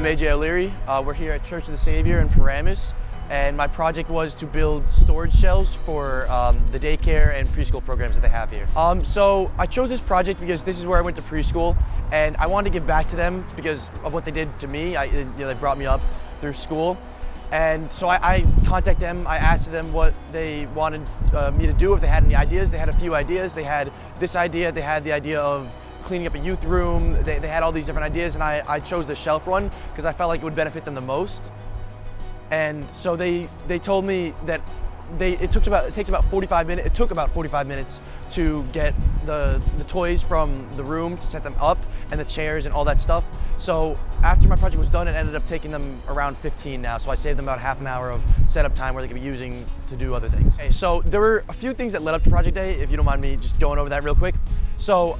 I'm AJ O'Leary. We're here at Church of the Savior in Paramus, and my project was to build storage shelves for the daycare and preschool programs that they have here. So I chose this project because this is where I went to preschool, and I wanted to give back to them because of what they did to me. They brought me up through school. And so I contacted them, I asked them what they wanted me to do, if they had any ideas. They had a few ideas. They had this idea, they had the idea of cleaning up a youth room. They had all these different ideas, and I chose the shelf one because I felt like it would benefit them the most. And so they told me that it took about 45 minutes. It took about 45 minutes to get the toys from the room to set them up and the chairs and all that stuff. So after my project was done, it ended up taking them around 15 now. So I saved them about half an hour of setup time where they could be using to do other things. Okay, so there were a few things that led up to Project Day, if you don't mind me just going over that real quick. So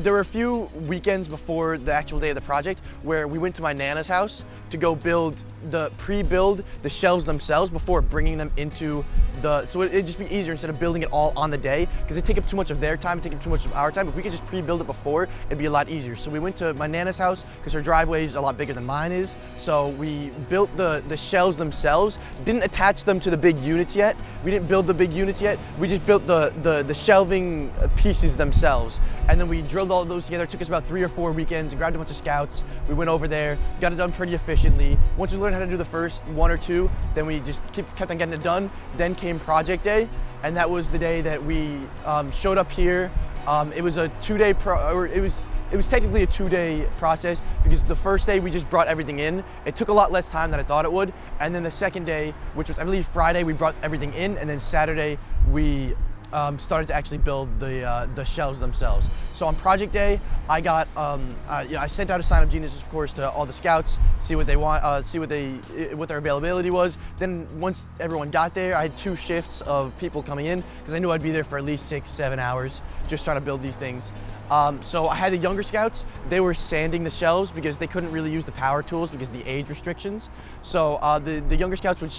there were a few weekends before the actual day of the project where we went to my Nana's house to go pre-build the shelves themselves before bringing them into so it'd just be easier instead of building it all on the day, because it'd take up too much of their time, it'd take up too much of our time. If we could just pre-build it before, it'd be a lot easier. So we went to my Nana's house because her driveway is a lot bigger than mine is. So we built the shelves themselves, didn't attach them to the big units yet. We didn't build the big units yet. We just built the shelving pieces themselves. And then we drilled all of those together. It took us about 3 or 4 weekends, grabbed a bunch of scouts. We went over there, got it done pretty efficiently. Once we learned how to do the first 1 or 2, then we just kept on getting it done. Then came Project Day, and that was the day that we showed up here. It was a 2-day it was technically a 2-day process because the first day we just brought everything in. It took a lot less time than I thought it would. And then the second day, which was I believe Friday, we brought everything in, and then Saturday we started to actually build the shelves themselves. So on Project Day, I sent out a sign-up genius, of course, to all the scouts, see what they want, see what their availability was. Then once everyone got there, I had 2 shifts of people coming in because I knew I'd be there for at least 6-7 hours just trying to build these things. So I had the younger scouts. They were sanding the shelves because they couldn't really use the power tools because of the age restrictions. So the younger scouts would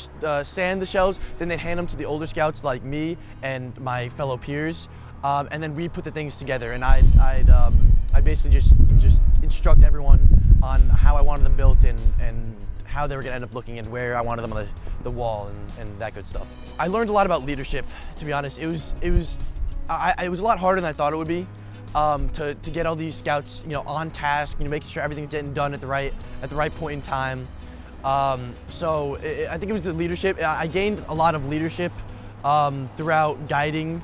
sand the shelves, then they'd hand them to the older scouts like me and my fellow peers, and then we put the things together. And I'd basically just instruct everyone on how I wanted them built and how they were going to end up looking and where I wanted them on the wall and that good stuff. I learned a lot about leadership, to be honest. It was a lot harder than I thought it would be. To get all these scouts, on task, making sure everything's getting done at the right point in time. So I think it was the leadership. I gained a lot of leadership throughout guiding,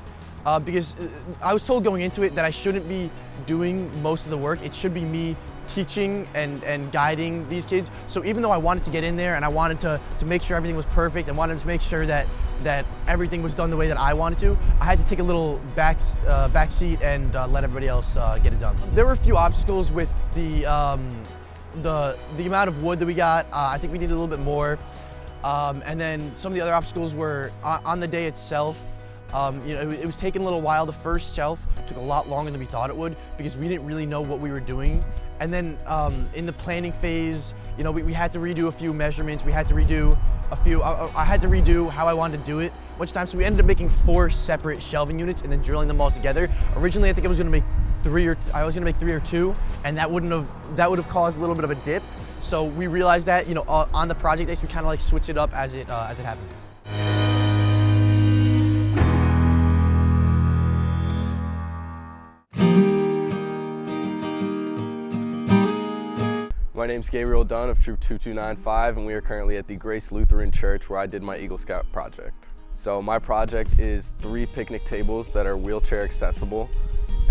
because I was told going into it that I shouldn't be doing most of the work. It should be me teaching and guiding these kids. So even though I wanted to get in there and I wanted to make sure everything was perfect and wanted to make sure that everything was done the way that I wanted to, I had to take a little back seat and let everybody else get it done. There were a few obstacles with the amount of wood that we got. I think we needed a little bit more. And then some of the other obstacles were on the day itself. It was taking a little while. The first shelf took a lot longer than we thought it would because we didn't really know what we were doing. And then in the planning phase, we had to redo a few measurements. We had to redo a few. I had to redo how I wanted to do it a bunch of times. So we ended up making 4 separate shelving units and then drilling them all together. Originally, I think I was going to make 3 or 2, and that would have caused a little bit of a dip. So we realized that on the project day, so we kind of like switched it up as it happened. My name's Gabriel Dunn of Troop 2295, and we are currently at the Grace Lutheran Church where I did my Eagle Scout project. So my project is 3 picnic tables that are wheelchair accessible,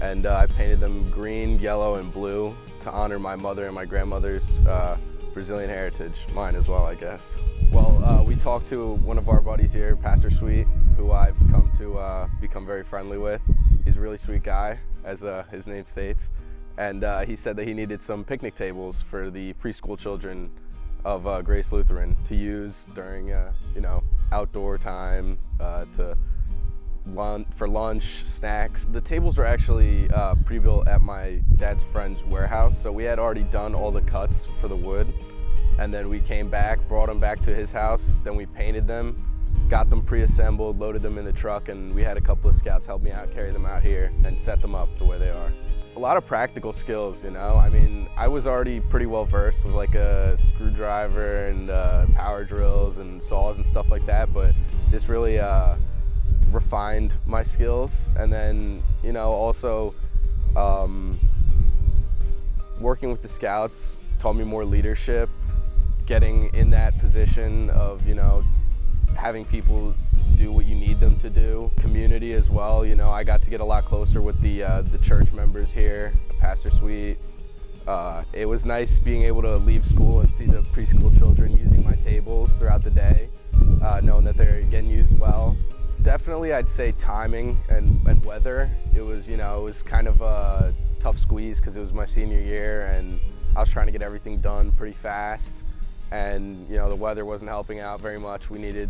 and I painted them green, yellow, and blue to honor my mother and my grandmother's Brazilian heritage, mine as well, I guess. Well, we talked to one of our buddies here, Pastor Sweet, who I've come to become very friendly with. He's a really sweet guy, as his name states. And he said that he needed some picnic tables for the preschool children of Grace Lutheran to use during, outdoor time, for lunch, snacks. The tables were actually pre-built at my dad's friend's warehouse, so we had already done all the cuts for the wood. And then we came back, brought them back to his house, then we painted them, got them pre-assembled, loaded them in the truck, and we had a couple of scouts help me out, carry them out here, and set them up the way they are. A lot of practical skills, you know. I mean, I was already pretty well versed with like a screwdriver and power drills and saws and stuff like that, but this really refined my skills. And then, you know, also working with the Scouts taught me more leadership, getting in that position of, you know, having people do what you need them to do. Community as well, you know, I got to get a lot closer with the church members here, Pastor Sweet. It was nice being able to leave school and see the preschool children using my tables throughout the day, knowing that they're getting used well. Definitely I'd say timing and weather. It was, you know, it was kind of a tough squeeze because it was my senior year and I was trying to get everything done pretty fast. And, you know, the weather wasn't helping out very much. We needed,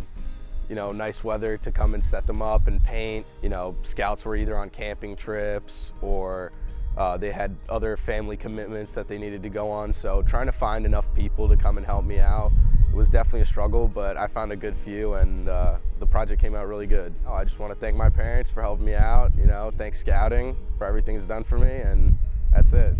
you know, nice weather to come and set them up and paint. You know, Scouts were either on camping trips or they had other family commitments that they needed to go on. So trying to find enough people to come and help me out, it was definitely a struggle, but I found a good few and the project came out really good. I just want to thank my parents for helping me out, you know, thank Scouting for everything it's done for me, and that's it.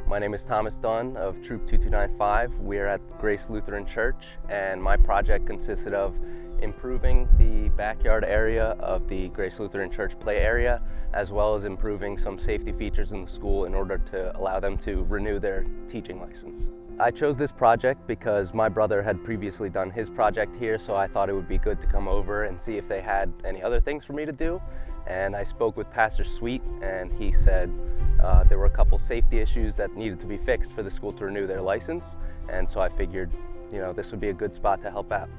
My name is Thomas Dunn of Troop 2295. We are at Grace Lutheran Church, and my project consisted of improving the backyard area of the Grace Lutheran Church play area, as well as improving some safety features in the school in order to allow them to renew their teaching license. I chose this project because my brother had previously done his project here, so I thought it would be good to come over and see if they had any other things for me to do. And I spoke with Pastor Sweet, and he said there were a couple safety issues that needed to be fixed for the school to renew their license, and so I figured, you know, this would be a good spot to help out.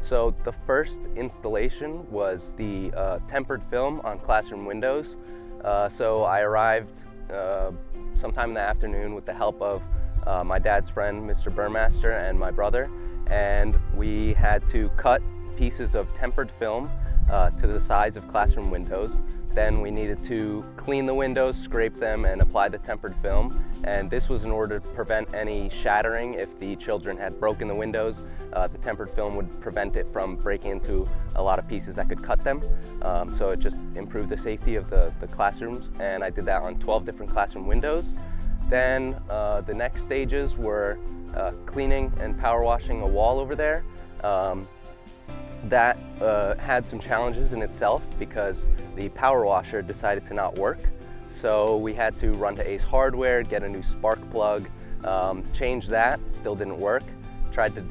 So the first installation was the tempered film on classroom windows. So I arrived sometime in the afternoon with the help of my dad's friend, Mr. Burmaster, and my brother, and we had to cut pieces of tempered film to the size of classroom windows. Then we needed to clean the windows, scrape them, and apply the tempered film. And this was in order to prevent any shattering. If the children had broken the windows, the tempered film would prevent it from breaking into a lot of pieces that could cut them. So it just improved the safety of the classrooms, and I did that on 12 different classroom windows. Then the next stages were cleaning and power washing a wall over there. That had some challenges in itself because the power washer decided to not work. So we had to run to Ace Hardware, get a new spark plug, change that, still didn't work. Tried to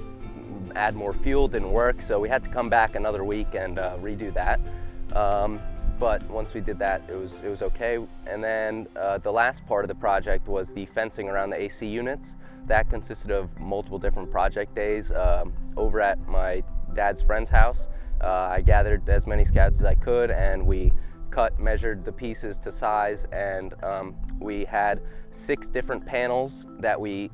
add more fuel, didn't work. So we had to come back another week and redo that. But once we did that, it was okay. And then the last part of the project was the fencing around the AC units. That consisted of multiple different project days. Over at my dad's friend's house, I gathered as many Scouts as I could, and we measured the pieces to size, and we had 6 different panels that we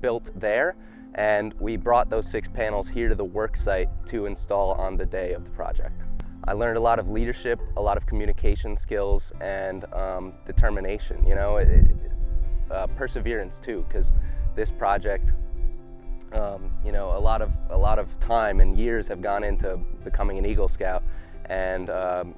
built there, and we brought those 6 panels here to the work site to install on the day of the project. I learned a lot of leadership, a lot of communication skills, and determination, you know, perseverance too, because this project, you know, a lot of time and years have gone into becoming an Eagle Scout, and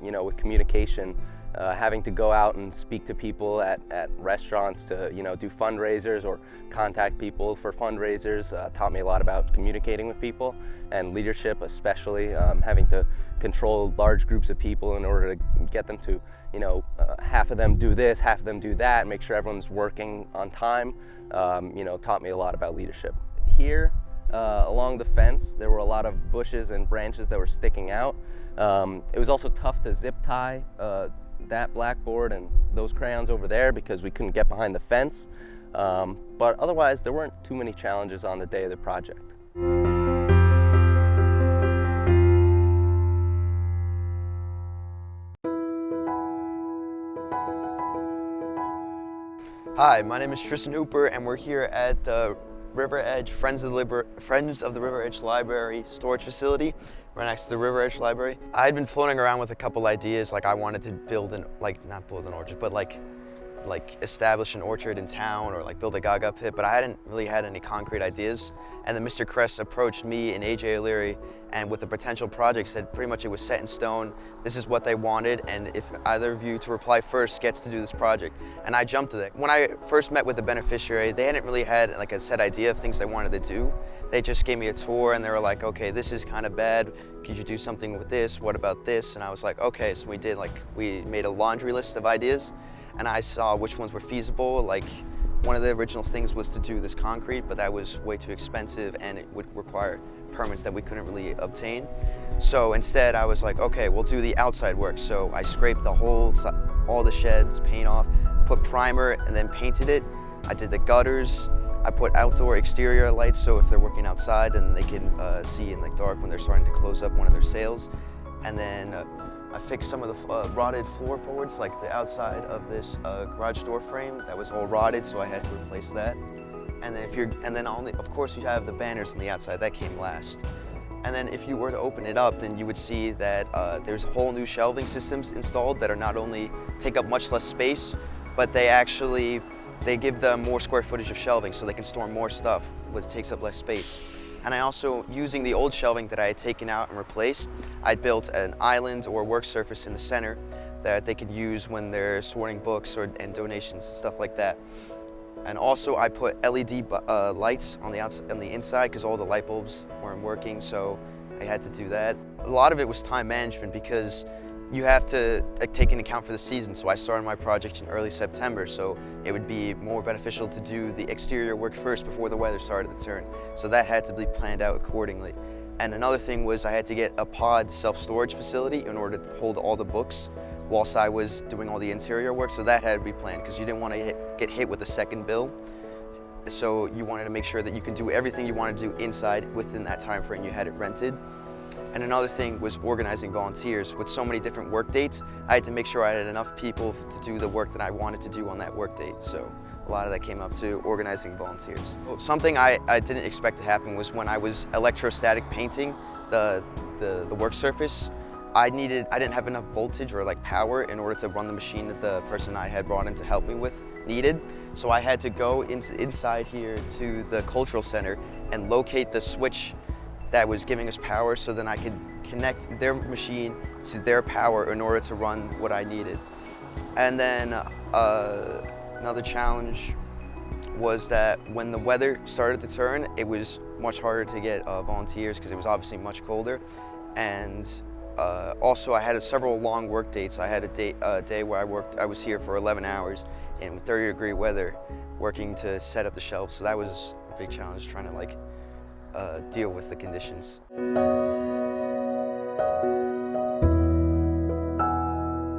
you know, with communication, having to go out and speak to people at restaurants to, you know, do fundraisers or contact people for fundraisers taught me a lot about communicating with people, and leadership especially, having to control large groups of people in order to get them to, you know, half of them do this, half of them do that, make sure everyone's working on time, you know, taught me a lot about leadership. Here, along the fence, there were a lot of bushes and branches that were sticking out. It was also tough to zip tie that blackboard and those crayons over there because we couldn't get behind the fence. But otherwise, there weren't too many challenges on the day of the project. Hi, my name is Tristan Hooper, and we're here at the River Edge Friends of the River Edge Library storage facility right next to the River Edge Library. I had been floating around with a couple ideas, like I wanted to build not build an orchard, but like like establish an orchard in town or like build a Gaga pit, but I hadn't really had any concrete ideas. And then Mr. Kress approached me and AJ O'Leary, and with a potential project said pretty much it was set in stone. This is what they wanted, and if either of you to reply first gets to do this project. And I jumped at it. When I first met with the beneficiary, they hadn't really had like a set idea of things they wanted to do. They just gave me a tour and they were like, okay, this is kind of bad. Could you do something with this? What about this? And I was like, okay, so we made a laundry list of ideas, and I saw which ones were feasible. Like, one of the original things was to do this concrete, but that was way too expensive and it would require permits that we couldn't really obtain. So instead I was like, okay, we'll do the outside work. So I scraped all the sheds, paint off, put primer, and then painted it. I did the gutters. I put outdoor exterior lights, so if they're working outside and they can see in the dark when they're starting to close up one of their sails. And then I fixed some of the rotted floorboards, like the outside of this garage door frame that was all rotted, so I had to replace that. And then of course you have the banners on the outside, that came last. And then if you were to open it up, then you would see that there's whole new shelving systems installed that are not only take up much less space, but they give them more square footage of shelving so they can store more stuff, which takes up less space. And I also, using the old shelving that I had taken out and replaced, I built an island or work surface in the center that they could use when they're sorting books and donations and stuff like that. And also I put LED lights on the inside because all the light bulbs weren't working, so I had to do that. A lot of it was time management because you have to take into account for the season. So I started my project in early September, so it would be more beneficial to do the exterior work first before the weather started to turn. So that had to be planned out accordingly. And another thing was I had to get a pod self-storage facility in order to hold all the books whilst I was doing all the interior work. So that had to be planned because you didn't want to get hit with a second bill. So you wanted to make sure that you can do everything you wanted to do inside within that time frame you had it rented. And another thing was organizing volunteers. With so many different work dates, I had to make sure I had enough people to do the work that I wanted to do on that work date. So a lot of that came up to organizing volunteers. Something I didn't expect to happen was when I was electrostatic painting the work surface, I didn't have enough voltage or like power in order to run the machine that the person I had brought in to help me with needed. So I had to go inside here to the cultural center and locate the switch that was giving us power, so then I could connect their machine to their power in order to run what I needed. And then another challenge was that when the weather started to turn, it was much harder to get volunteers because it was obviously much colder. And also I had several long work dates. I had a day where I was here for 11 hours in 30-degree weather working to set up the shelves. So that was a big challenge, trying to deal with the conditions.